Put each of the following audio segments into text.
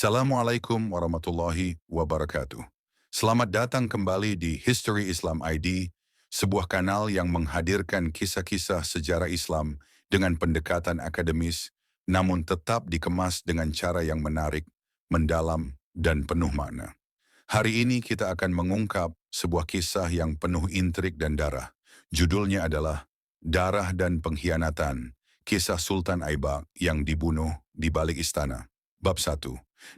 Assalamualaikum warahmatullahi wabarakatuh. Selamat datang kembali di History Islam ID, sebuah kanal yang menghadirkan kisah-kisah sejarah Islam dengan pendekatan akademis, namun tetap dikemas dengan cara yang menarik, mendalam, dan penuh makna. Hari ini kita akan mengungkap sebuah kisah yang penuh intrik dan darah. Judulnya adalah Darah dan Pengkhianatan, Kisah Sultan Aibak yang dibunuh di balik istana. Bab 1.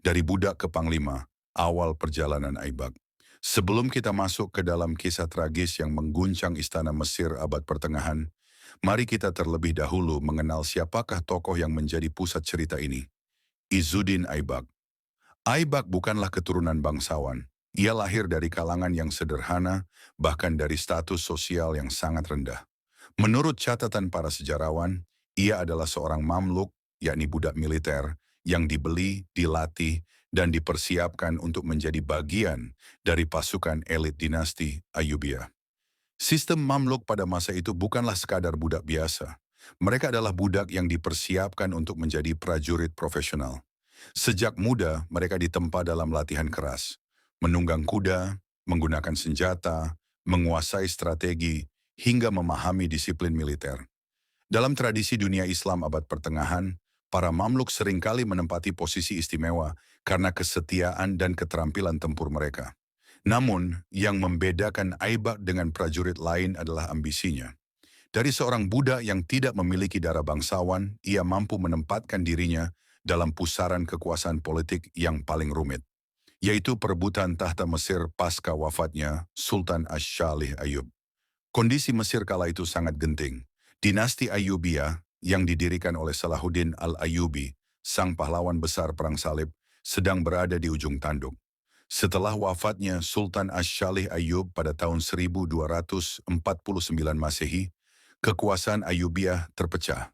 Dari budak ke panglima, awal perjalanan Aibak. Sebelum kita masuk ke dalam kisah tragis yang mengguncang istana Mesir abad pertengahan, mari kita terlebih dahulu mengenal siapakah tokoh yang menjadi pusat cerita ini. Izzuddin Aibak. Aibak bukanlah keturunan bangsawan. Ia lahir dari kalangan yang sederhana, bahkan dari status sosial yang sangat rendah. Menurut catatan para sejarawan, ia adalah seorang mamluk, yakni budak militer, yang dibeli, dilatih, dan dipersiapkan untuk menjadi bagian dari pasukan elit dinasti Ayyubiyah. Sistem mamluk pada masa itu bukanlah sekadar budak biasa. Mereka adalah budak yang dipersiapkan untuk menjadi prajurit profesional. Sejak muda, mereka ditempa dalam latihan keras. Menunggang kuda, menggunakan senjata, menguasai strategi, hingga memahami disiplin militer. Dalam tradisi dunia Islam abad pertengahan, para mamluk seringkali menempati posisi istimewa karena kesetiaan dan keterampilan tempur mereka. Namun, yang membedakan Aibak dengan prajurit lain adalah ambisinya. Dari seorang budak yang tidak memiliki darah bangsawan, ia mampu menempatkan dirinya dalam pusaran kekuasaan politik yang paling rumit, yaitu perebutan tahta Mesir pasca wafatnya Sultan Asy-Syalih Ayyub. Kondisi Mesir kala itu sangat genting. Dinasti Ayyubiyah yang didirikan oleh Salahuddin Al-Ayyubi, sang pahlawan besar perang salib, sedang berada di ujung tanduk. Setelah wafatnya Sultan Asy-Syalih Ayyub pada tahun 1249 Masehi, kekuasaan Ayyubiyah terpecah.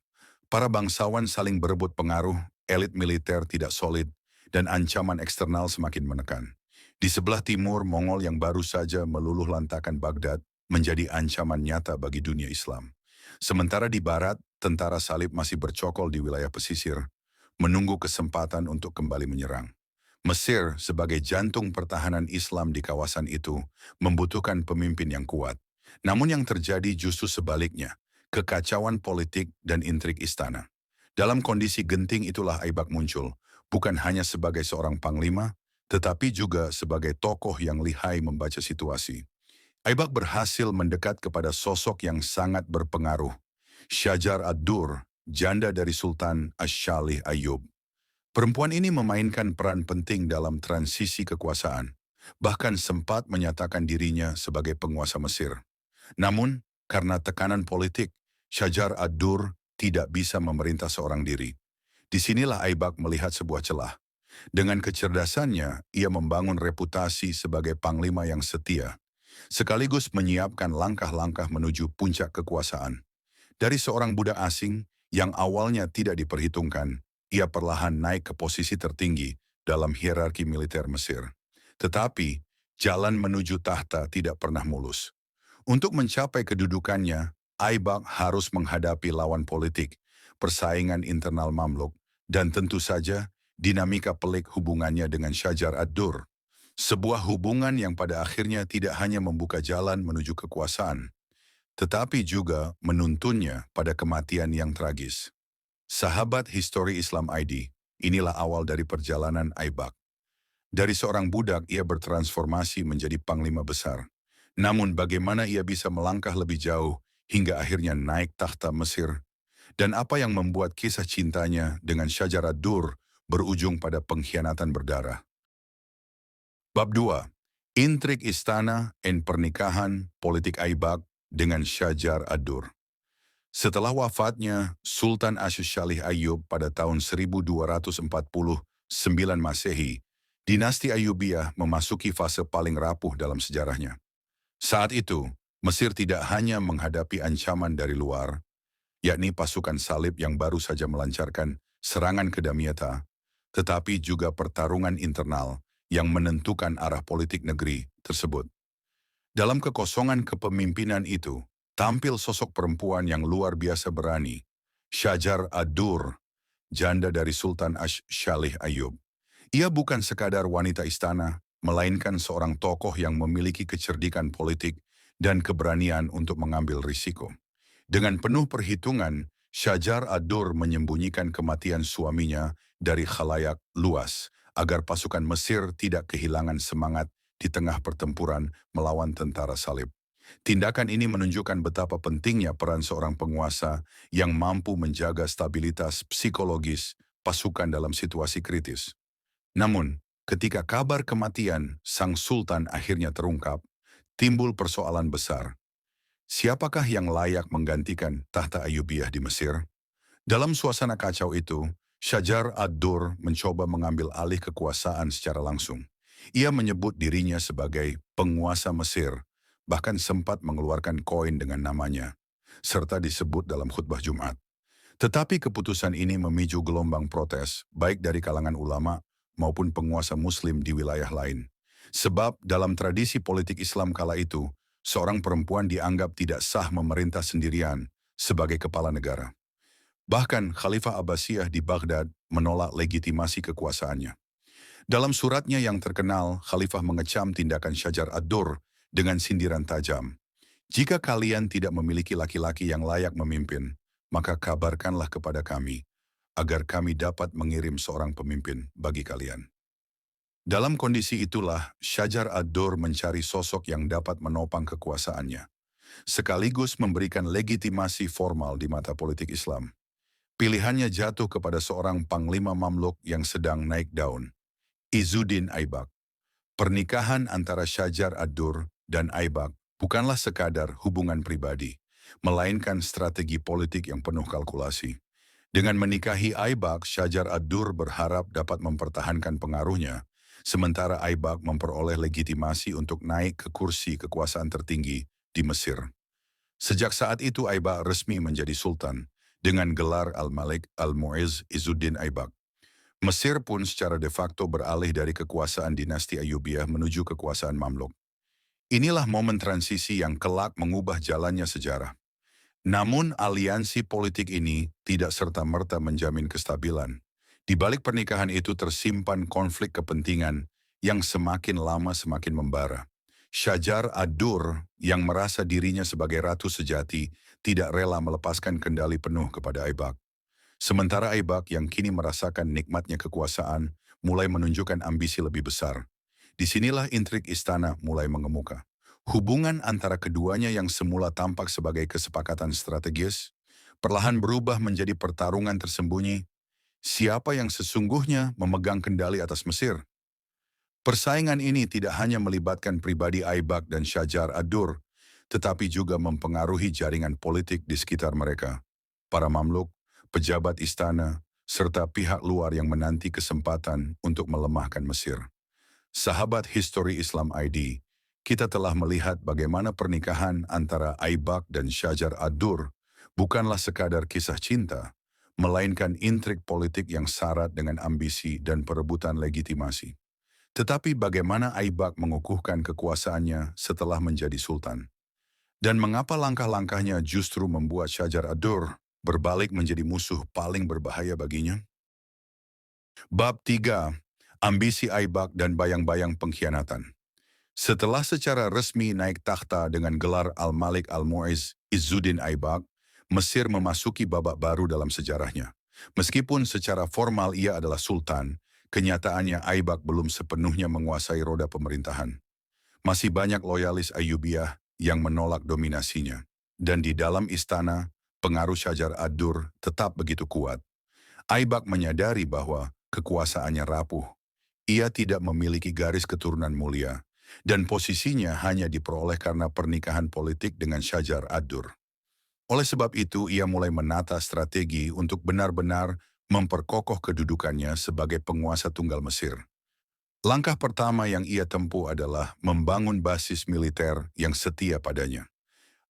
Para bangsawan saling berebut pengaruh, elit militer tidak solid, dan ancaman eksternal semakin menekan. Di sebelah timur, Mongol yang baru saja meluluh lantakan Baghdad menjadi ancaman nyata bagi dunia Islam. Sementara di barat, tentara salib masih bercokol di wilayah pesisir, menunggu kesempatan untuk kembali menyerang. Mesir sebagai jantung pertahanan Islam di kawasan itu membutuhkan pemimpin yang kuat. Namun yang terjadi justru sebaliknya, kekacauan politik dan intrik istana. Dalam kondisi genting itulah Aibak muncul, bukan hanya sebagai seorang panglima, tetapi juga sebagai tokoh yang lihai membaca situasi. Aibak berhasil mendekat kepada sosok yang sangat berpengaruh, Syajar ad-Dur, janda dari Sultan Asy-Syalih Ayyub. Perempuan ini memainkan peran penting dalam transisi kekuasaan, bahkan sempat menyatakan dirinya sebagai penguasa Mesir. Namun, karena tekanan politik, Syajar ad-Dur tidak bisa memerintah seorang diri. Disinilah Aibak melihat sebuah celah. Dengan kecerdasannya, ia membangun reputasi sebagai panglima yang setia, sekaligus menyiapkan langkah-langkah menuju puncak kekuasaan. Dari seorang budak asing yang awalnya tidak diperhitungkan, ia perlahan naik ke posisi tertinggi dalam hierarki militer Mesir. Tetapi, jalan menuju tahta tidak pernah mulus. Untuk mencapai kedudukannya, Aibak harus menghadapi lawan politik, persaingan internal Mamluk, dan tentu saja dinamika pelik hubungannya dengan Syajar ad-Dur. Sebuah hubungan yang pada akhirnya tidak hanya membuka jalan menuju kekuasaan, tetapi juga menuntunnya pada kematian yang tragis. Sahabat History Islam ID, inilah awal dari perjalanan Aibak. Dari seorang budak ia bertransformasi menjadi panglima besar. Namun bagaimana ia bisa melangkah lebih jauh hingga akhirnya naik tahta Mesir? Dan apa yang membuat kisah cintanya dengan Syajar ad-Dur berujung pada pengkhianatan berdarah? Bab 2. Intrik istana dan pernikahan politik Aibak dengan Syajar ad-Dur. Setelah wafatnya Sultan Asy-Syalih Ayyub pada tahun 1249 Masehi, dinasti Ayyubiyah memasuki fase paling rapuh dalam sejarahnya. Saat itu, Mesir tidak hanya menghadapi ancaman dari luar, yakni pasukan salib yang baru saja melancarkan serangan ke Damietta, tetapi juga pertarungan internal yang menentukan arah politik negeri tersebut. Dalam kekosongan kepemimpinan itu, tampil sosok perempuan yang luar biasa berani, Syajar ad-Dur, janda dari Sultan Asy-Syalih Ayyub. Ia bukan sekadar wanita istana, melainkan seorang tokoh yang memiliki kecerdikan politik dan keberanian untuk mengambil risiko. Dengan penuh perhitungan, Syajar ad-Dur menyembunyikan kematian suaminya dari khalayak luas agar pasukan Mesir tidak kehilangan semangat di tengah pertempuran melawan tentara salib. Tindakan ini menunjukkan betapa pentingnya peran seorang penguasa yang mampu menjaga stabilitas psikologis pasukan dalam situasi kritis. Namun, ketika kabar kematian sang sultan akhirnya terungkap, timbul persoalan besar. Siapakah yang layak menggantikan tahta Ayyubiyah di Mesir? Dalam suasana kacau itu, Syajar ad-Dur mencoba mengambil alih kekuasaan secara langsung. Ia menyebut dirinya sebagai penguasa Mesir, bahkan sempat mengeluarkan koin dengan namanya, serta disebut dalam khutbah Jumat. Tetapi keputusan ini memicu gelombang protes, baik dari kalangan ulama maupun penguasa Muslim di wilayah lain. Sebab dalam tradisi politik Islam kala itu, seorang perempuan dianggap tidak sah memerintah sendirian sebagai kepala negara. Bahkan Khalifah Abbasiyah di Baghdad menolak legitimasi kekuasaannya. Dalam suratnya yang terkenal, Khalifah mengecam tindakan Syajar ad-Dur dengan sindiran tajam. Jika kalian tidak memiliki laki-laki yang layak memimpin, maka kabarkanlah kepada kami, agar kami dapat mengirim seorang pemimpin bagi kalian. Dalam kondisi itulah, Syajar ad-Dur mencari sosok yang dapat menopang kekuasaannya, sekaligus memberikan legitimasi formal di mata politik Islam. Pilihannya jatuh kepada seorang panglima Mamluk yang sedang naik daun, Izzuddin Aibak. Pernikahan antara Syajar ad-Dur dan Aibak bukanlah sekadar hubungan pribadi, melainkan strategi politik yang penuh kalkulasi. Dengan menikahi Aibak, Syajar ad-Dur berharap dapat mempertahankan pengaruhnya, sementara Aibak memperoleh legitimasi untuk naik ke kursi kekuasaan tertinggi di Mesir. Sejak saat itu Aibak resmi menjadi sultan, dengan gelar Al-Malik Al-Mu'izz Izzuddin Aibak. Mesir pun secara de facto beralih dari kekuasaan dinasti Ayyubiyah menuju kekuasaan Mamluk. Inilah momen transisi yang kelak mengubah jalannya sejarah. Namun aliansi politik ini tidak serta-merta menjamin kestabilan. Di balik pernikahan itu tersimpan konflik kepentingan yang semakin lama semakin membara. Syajar ad-Dur yang merasa dirinya sebagai ratu sejati tidak rela melepaskan kendali penuh kepada Aibak. Sementara Aibak yang kini merasakan nikmatnya kekuasaan mulai menunjukkan ambisi lebih besar. Disinilah intrik istana mulai mengemuka. Hubungan antara keduanya yang semula tampak sebagai kesepakatan strategis, perlahan berubah menjadi pertarungan tersembunyi. Siapa yang sesungguhnya memegang kendali atas Mesir? Persaingan ini tidak hanya melibatkan pribadi Aibak dan Syajar ad-Dur, tetapi juga mempengaruhi jaringan politik di sekitar mereka. Para Mamluk, pejabat istana, serta pihak luar yang menanti kesempatan untuk melemahkan Mesir. Sahabat History Islam ID, kita telah melihat bagaimana pernikahan antara Aibak dan Syajar ad-Dur bukanlah sekadar kisah cinta, melainkan intrik politik yang syarat dengan ambisi dan perebutan legitimasi. Tetapi bagaimana Aibak mengukuhkan kekuasaannya setelah menjadi sultan? Dan mengapa langkah-langkahnya justru membuat Syajar ad-Dur berbalik menjadi musuh paling berbahaya baginya? Bab 3. Ambisi Aibak dan bayang-bayang pengkhianatan. Setelah secara resmi naik takhta dengan gelar Al-Malik Al-Mu'izz Izzuddin Aibak, Mesir memasuki babak baru dalam sejarahnya. Meskipun secara formal ia adalah sultan, kenyataannya Aibak belum sepenuhnya menguasai roda pemerintahan. Masih banyak loyalis Ayyubiyah yang menolak dominasinya. Dan di dalam istana, pengaruh Syajar ad-Dur tetap begitu kuat. Aibak menyadari bahwa kekuasaannya rapuh. Ia tidak memiliki garis keturunan mulia, dan posisinya hanya diperoleh karena pernikahan politik dengan Syajar ad-Dur. Oleh sebab itu, ia mulai menata strategi untuk benar-benar memperkokoh kedudukannya sebagai penguasa tunggal Mesir. Langkah pertama yang ia tempuh adalah membangun basis militer yang setia padanya.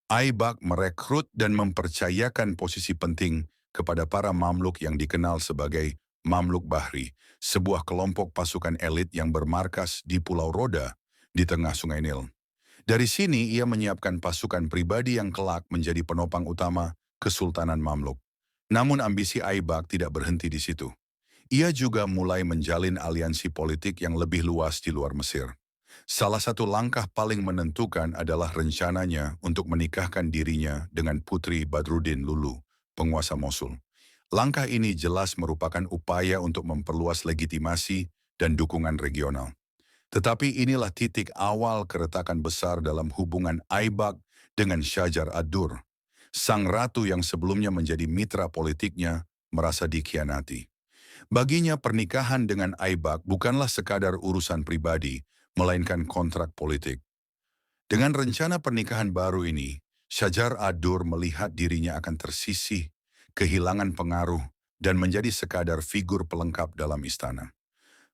Aibak merekrut dan mempercayakan posisi penting kepada para Mamluk yang dikenal sebagai Mamluk Bahri, sebuah kelompok pasukan elit yang bermarkas di Pulau Roda di tengah Sungai Nil. Dari sini ia menyiapkan pasukan pribadi yang kelak menjadi penopang utama Kesultanan Mamluk. Namun ambisi Aibak tidak berhenti di situ. Ia juga mulai menjalin aliansi politik yang lebih luas di luar Mesir. Salah satu langkah paling menentukan adalah rencananya untuk menikahkan dirinya dengan Putri Badruddin Lulu, penguasa Mosul. Langkah ini jelas merupakan upaya untuk memperluas legitimasi dan dukungan regional. Tetapi inilah titik awal keretakan besar dalam hubungan Aibak dengan Syajar ad-Dur. Sang ratu yang sebelumnya menjadi mitra politiknya merasa dikhianati. Baginya pernikahan dengan Aibak bukanlah sekadar urusan pribadi, melainkan kontrak politik. Dengan rencana pernikahan baru ini, Syajar ad-Dur melihat dirinya akan tersisih, kehilangan pengaruh, dan menjadi sekadar figur pelengkap dalam istana.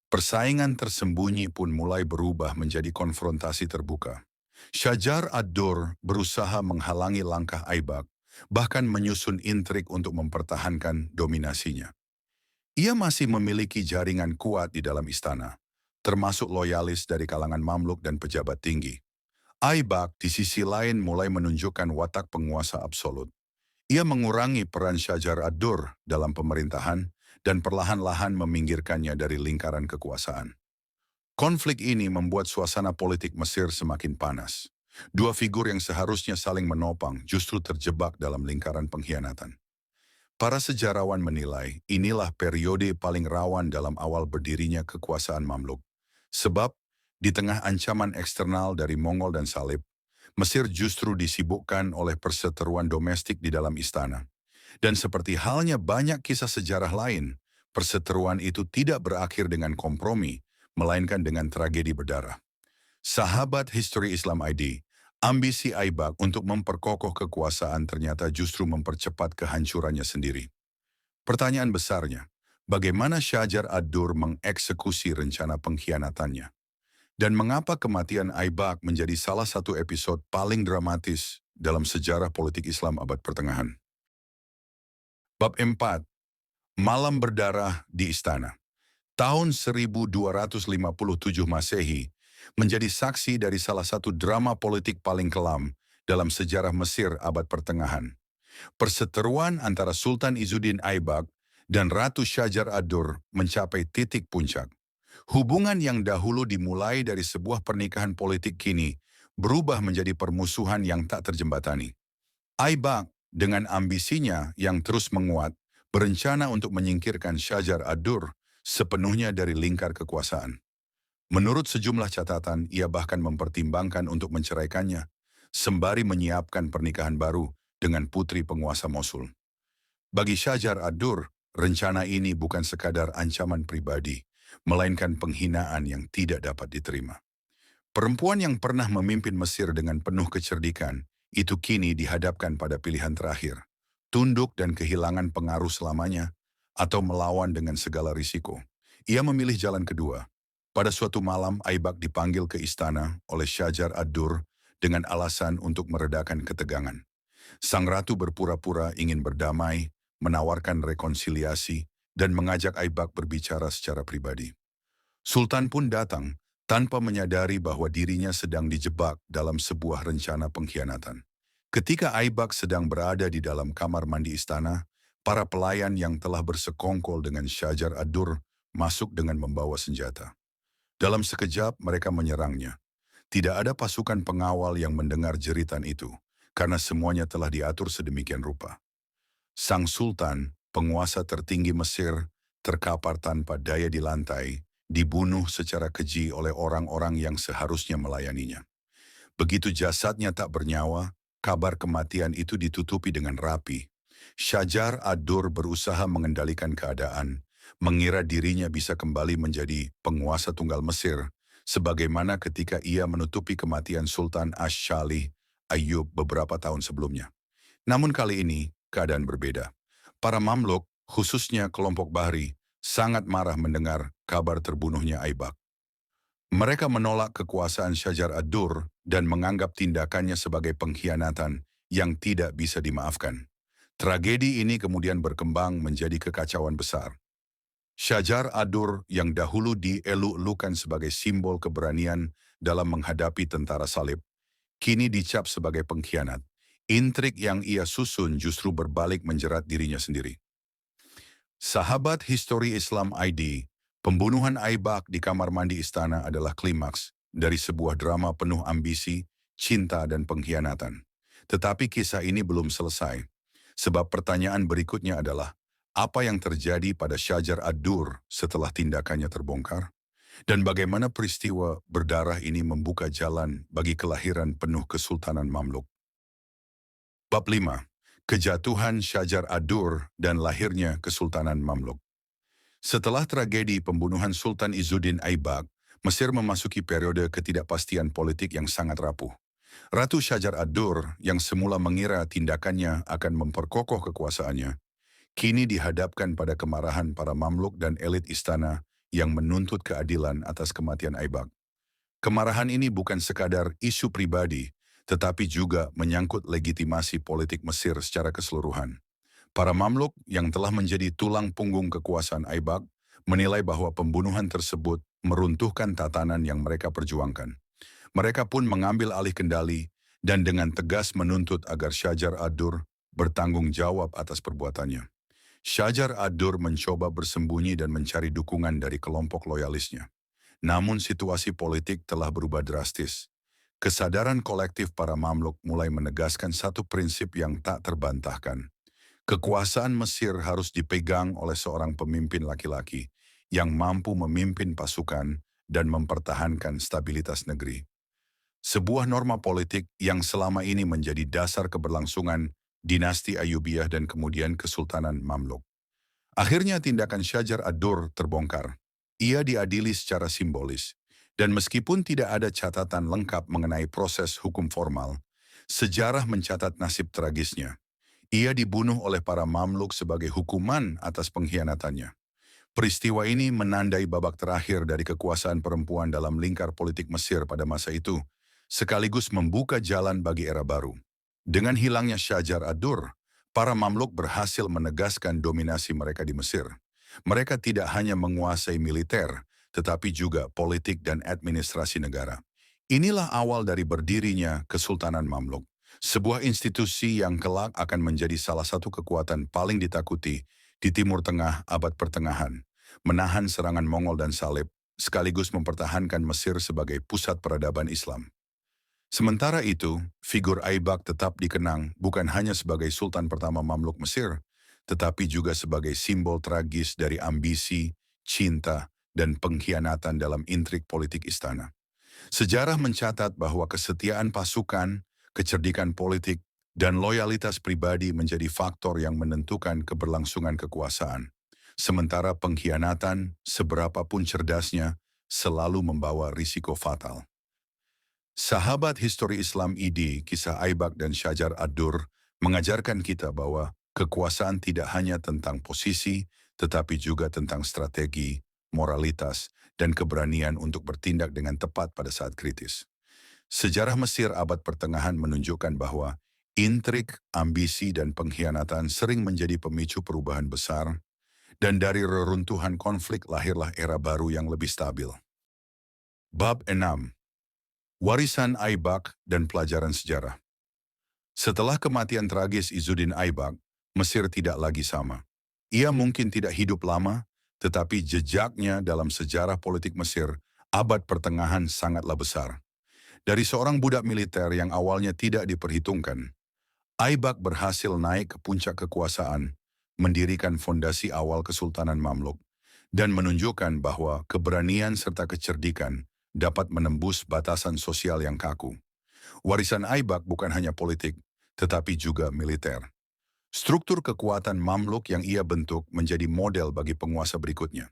Persaingan tersembunyi pun mulai berubah menjadi konfrontasi terbuka. Syajar ad-Dur berusaha menghalangi langkah Aibak, bahkan menyusun intrik untuk mempertahankan dominasinya. Ia masih memiliki jaringan kuat di dalam istana, termasuk loyalis dari kalangan Mamluk dan pejabat tinggi. Aibak di sisi lain mulai menunjukkan watak penguasa absolut. Ia mengurangi peran Syajar ad-Dur dalam pemerintahan dan perlahan-lahan meminggirkannya dari lingkaran kekuasaan. Konflik ini membuat suasana politik Mesir semakin panas. Dua figur yang seharusnya saling menopang justru terjebak dalam lingkaran pengkhianatan. Para sejarawan menilai inilah periode paling rawan dalam awal berdirinya kekuasaan Mamluk. Sebab, di tengah ancaman eksternal dari Mongol dan Salib, Mesir justru disibukkan oleh perseteruan domestik di dalam istana. Dan seperti halnya banyak kisah sejarah lain, perseteruan itu tidak berakhir dengan kompromi, melainkan dengan tragedi berdarah. Sahabat History Islam ID, ambisi Aibak untuk memperkokoh kekuasaan ternyata justru mempercepat kehancurannya sendiri. Pertanyaan besarnya, bagaimana Syajar ad-Dur mengeksekusi rencana pengkhianatannya? Dan mengapa kematian Aibak menjadi salah satu episode paling dramatis dalam sejarah politik Islam abad pertengahan? Bab 4. Malam Berdarah di Istana. Tahun 1257 Masehi menjadi saksi dari salah satu drama politik paling kelam dalam sejarah Mesir abad pertengahan. Perseteruan antara Sultan Izzuddin Aibak dan Ratu Syajar ad-Dur mencapai titik puncak. Hubungan yang dahulu dimulai dari sebuah pernikahan politik kini berubah menjadi permusuhan yang tak terjembatani. Aibak dengan ambisinya yang terus menguat berencana untuk menyingkirkan Syajar ad-Dur sepenuhnya dari lingkar kekuasaan. Menurut sejumlah catatan, ia bahkan mempertimbangkan untuk menceraikannya, sembari menyiapkan pernikahan baru dengan putri penguasa Mosul. Bagi Syajar ad-Dur, rencana ini bukan sekadar ancaman pribadi, melainkan penghinaan yang tidak dapat diterima. Perempuan yang pernah memimpin Mesir dengan penuh kecerdikan, itu kini dihadapkan pada pilihan terakhir, tunduk dan kehilangan pengaruh selamanya, atau melawan dengan segala risiko. Ia memilih jalan kedua. Pada suatu malam, Aibak dipanggil ke istana oleh Syajar ad-Dur dengan alasan untuk meredakan ketegangan. Sang ratu berpura-pura ingin berdamai, menawarkan rekonsiliasi, dan mengajak Aibak berbicara secara pribadi. Sultan pun datang, tanpa menyadari bahwa dirinya sedang dijebak dalam sebuah rencana pengkhianatan. Ketika Aibak sedang berada di dalam kamar mandi istana, para pelayan yang telah bersekongkol dengan Syajar ad-Dur masuk dengan membawa senjata. Dalam sekejap mereka menyerangnya. Tidak ada pasukan pengawal yang mendengar jeritan itu, karena semuanya telah diatur sedemikian rupa. Sang Sultan, penguasa tertinggi Mesir, terkapar tanpa daya di lantai, dibunuh secara keji oleh orang-orang yang seharusnya melayaninya. Begitu jasadnya tak bernyawa, kabar kematian itu ditutupi dengan rapi. Syajar ad-Dur berusaha mengendalikan keadaan, mengira dirinya bisa kembali menjadi penguasa tunggal Mesir, sebagaimana ketika ia menutupi kematian Sultan Ash-Shalih Ayyub beberapa tahun sebelumnya. Namun kali ini, keadaan berbeda. Para Mamluk, khususnya kelompok Bahri, sangat marah mendengar kabar terbunuhnya Aibak. Mereka menolak kekuasaan Syajar ad-Dur dan menganggap tindakannya sebagai pengkhianatan yang tidak bisa dimaafkan. Tragedi ini kemudian berkembang menjadi kekacauan besar. Syajar ad-Dur yang dahulu dieluk-elukan sebagai simbol keberanian dalam menghadapi tentara Salib, kini dicap sebagai pengkhianat. Intrik yang ia susun justru berbalik menjerat dirinya sendiri. Sahabat Histori Islam ID, pembunuhan Aibak di kamar mandi istana adalah klimaks dari sebuah drama penuh ambisi, cinta, dan pengkhianatan. Tetapi kisah ini belum selesai, sebab pertanyaan berikutnya adalah, apa yang terjadi pada Syajar ad-Dur setelah tindakannya terbongkar? Dan bagaimana peristiwa berdarah ini membuka jalan bagi kelahiran penuh Kesultanan Mamluk? Bab 5. Kejatuhan Syajar ad-Dur dan lahirnya Kesultanan Mamluk. Setelah tragedi pembunuhan Sultan Izzuddin Aibak, Mesir memasuki periode ketidakpastian politik yang sangat rapuh. Ratu Syajar ad-Dur yang semula mengira tindakannya akan memperkokoh kekuasaannya, kini dihadapkan pada kemarahan para Mamluk dan elit istana yang menuntut keadilan atas kematian Aibak. Kemarahan ini bukan sekadar isu pribadi, tetapi juga menyangkut legitimasi politik Mesir secara keseluruhan. Para Mamluk yang telah menjadi tulang punggung kekuasaan Aibak menilai bahwa pembunuhan tersebut meruntuhkan tatanan yang mereka perjuangkan. Mereka pun mengambil alih kendali dan dengan tegas menuntut agar Syajar ad-Dur bertanggung jawab atas perbuatannya. Syajar ad-Dur mencoba bersembunyi dan mencari dukungan dari kelompok loyalisnya. Namun situasi politik telah berubah drastis. Kesadaran kolektif para Mamluk mulai menegaskan satu prinsip yang tak terbantahkan. Kekuasaan Mesir harus dipegang oleh seorang pemimpin laki-laki yang mampu memimpin pasukan dan mempertahankan stabilitas negeri. Sebuah norma politik yang selama ini menjadi dasar keberlangsungan dinasti Ayyubiyah dan kemudian Kesultanan Mamluk. Akhirnya tindakan Syajar ad-Dur terbongkar. Ia diadili secara simbolis, dan meskipun tidak ada catatan lengkap mengenai proses hukum formal, sejarah mencatat nasib tragisnya. Ia dibunuh oleh para Mamluk sebagai hukuman atas pengkhianatannya. Peristiwa ini menandai babak terakhir dari kekuasaan perempuan dalam lingkar politik Mesir pada masa itu, sekaligus membuka jalan bagi era baru. Dengan hilangnya Syajar ad-Dur, para Mamluk berhasil menegaskan dominasi mereka di Mesir. Mereka tidak hanya menguasai militer, tetapi juga politik dan administrasi negara. Inilah awal dari berdirinya Kesultanan Mamluk. Sebuah institusi yang kelak akan menjadi salah satu kekuatan paling ditakuti di Timur Tengah abad pertengahan, menahan serangan Mongol dan Salib, sekaligus mempertahankan Mesir sebagai pusat peradaban Islam. Sementara itu, figur Aibak tetap dikenang bukan hanya sebagai Sultan pertama Mamluk Mesir, tetapi juga sebagai simbol tragis dari ambisi, cinta, dan pengkhianatan dalam intrik politik istana. Sejarah mencatat bahwa kesetiaan pasukan, kecerdikan politik, dan loyalitas pribadi menjadi faktor yang menentukan keberlangsungan kekuasaan. Sementara pengkhianatan, seberapapun cerdasnya, selalu membawa risiko fatal. Sahabat Histori Islam ID, kisah Aibak dan Syajar ad-Dur mengajarkan kita bahwa kekuasaan tidak hanya tentang posisi, tetapi juga tentang strategi, moralitas, dan keberanian untuk bertindak dengan tepat pada saat kritis. Sejarah Mesir abad pertengahan menunjukkan bahwa intrik, ambisi, dan pengkhianatan sering menjadi pemicu perubahan besar, dan dari reruntuhan konflik lahirlah era baru yang lebih stabil. Bab 6. Warisan Aibak dan pelajaran sejarah. Setelah kematian tragis Izzuddin Aibak, Mesir tidak lagi sama. Ia mungkin tidak hidup lama, tetapi jejaknya dalam sejarah politik Mesir abad pertengahan sangatlah besar. Dari seorang budak militer yang awalnya tidak diperhitungkan, Aibak berhasil naik ke puncak kekuasaan, mendirikan fondasi awal Kesultanan Mamluk, dan menunjukkan bahwa keberanian serta kecerdikan dapat menembus batasan sosial yang kaku. Warisan Aibak bukan hanya politik, tetapi juga militer. Struktur kekuatan Mamluk yang ia bentuk menjadi model bagi penguasa berikutnya.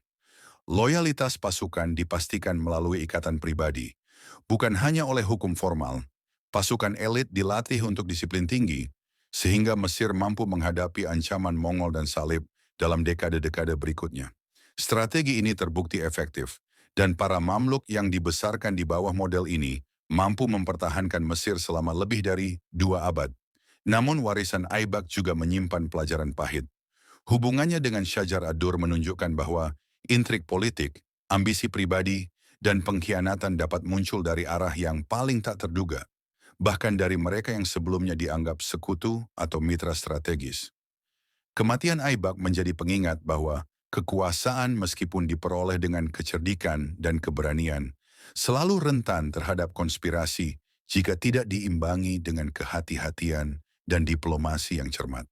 Loyalitas pasukan dipastikan melalui ikatan pribadi, bukan hanya oleh hukum formal. Pasukan elit dilatih untuk disiplin tinggi, sehingga Mesir mampu menghadapi ancaman Mongol dan Salib dalam dekade-dekade berikutnya. Strategi ini terbukti efektif, dan para Mamluk yang dibesarkan di bawah model ini mampu mempertahankan Mesir selama lebih dari 2 abad. Namun warisan Aibak juga menyimpan pelajaran pahit. Hubungannya dengan Syajar ad-Dur menunjukkan bahwa intrik politik, ambisi pribadi, dan pengkhianatan dapat muncul dari arah yang paling tak terduga, bahkan dari mereka yang sebelumnya dianggap sekutu atau mitra strategis. Kematian Aibak menjadi pengingat bahwa kekuasaan meskipun diperoleh dengan kecerdikan dan keberanian, selalu rentan terhadap konspirasi jika tidak diimbangi dengan kehati-hatian dan diplomasi yang cermat.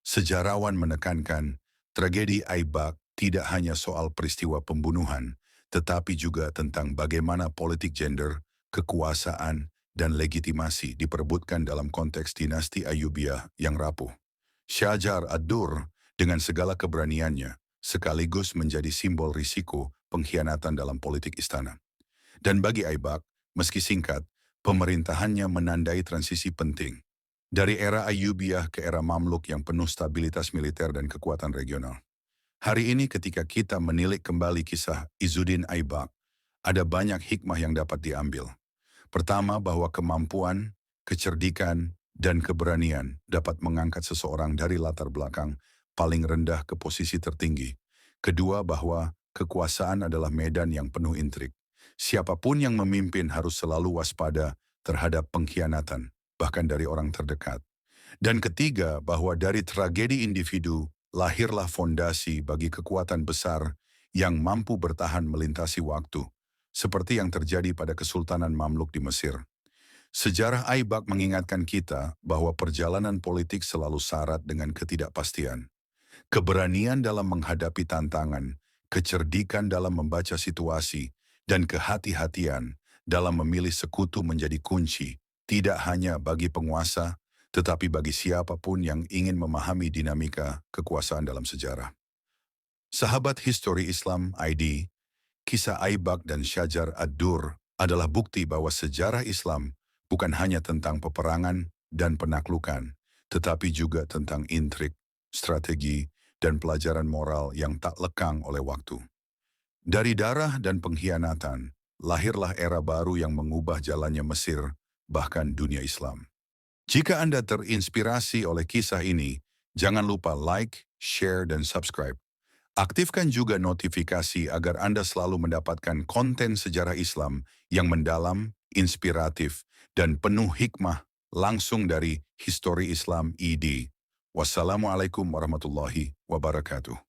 Sejarawan menekankan, tragedi Aibak tidak hanya soal peristiwa pembunuhan, tetapi juga tentang bagaimana politik gender, kekuasaan, dan legitimasi diperebutkan dalam konteks dinasti Ayyubiyah yang rapuh. Syajar ad-Dur dengan segala keberaniannya sekaligus menjadi simbol risiko pengkhianatan dalam politik istana. Dan bagi Aibak, meski singkat, pemerintahannya menandai transisi penting dari era Ayyubiyah ke era Mamluk yang penuh stabilitas militer dan kekuatan regional. Hari ini ketika kita menilik kembali kisah Izzuddin Aibak, ada banyak hikmah yang dapat diambil. Pertama, bahwa kemampuan, kecerdikan, dan keberanian dapat mengangkat seseorang dari latar belakang paling rendah ke posisi tertinggi. Kedua, bahwa kekuasaan adalah medan yang penuh intrik. Siapapun yang memimpin harus selalu waspada terhadap pengkhianatan, bahkan dari orang terdekat. Dan ketiga, bahwa dari tragedi individu lahirlah fondasi bagi kekuatan besar yang mampu bertahan melintasi waktu, seperti yang terjadi pada Kesultanan Mamluk di Mesir. Sejarah Aibak mengingatkan kita bahwa perjalanan politik selalu syarat dengan ketidakpastian. Keberanian dalam menghadapi tantangan, kecerdikan dalam membaca situasi, dan kehati-hatian dalam memilih sekutu menjadi kunci, tidak hanya bagi penguasa, tetapi bagi siapapun yang ingin memahami dinamika kekuasaan dalam sejarah. Sahabat Histori Islam ID, kisah Aibak dan Syajar ad-Dur adalah bukti bahwa sejarah Islam bukan hanya tentang peperangan dan penaklukan, tetapi juga tentang intrik, strategi, dan pelajaran moral yang tak lekang oleh waktu. Dari darah dan pengkhianatan, lahirlah era baru yang mengubah jalannya Mesir, bahkan dunia Islam. Jika Anda terinspirasi oleh kisah ini, jangan lupa like, share, dan subscribe. Aktifkan juga notifikasi agar Anda selalu mendapatkan konten sejarah Islam yang mendalam, inspiratif, dan penuh hikmah langsung dari Histori Islam ID. Wassalamualaikum warahmatullahi wabarakatuh.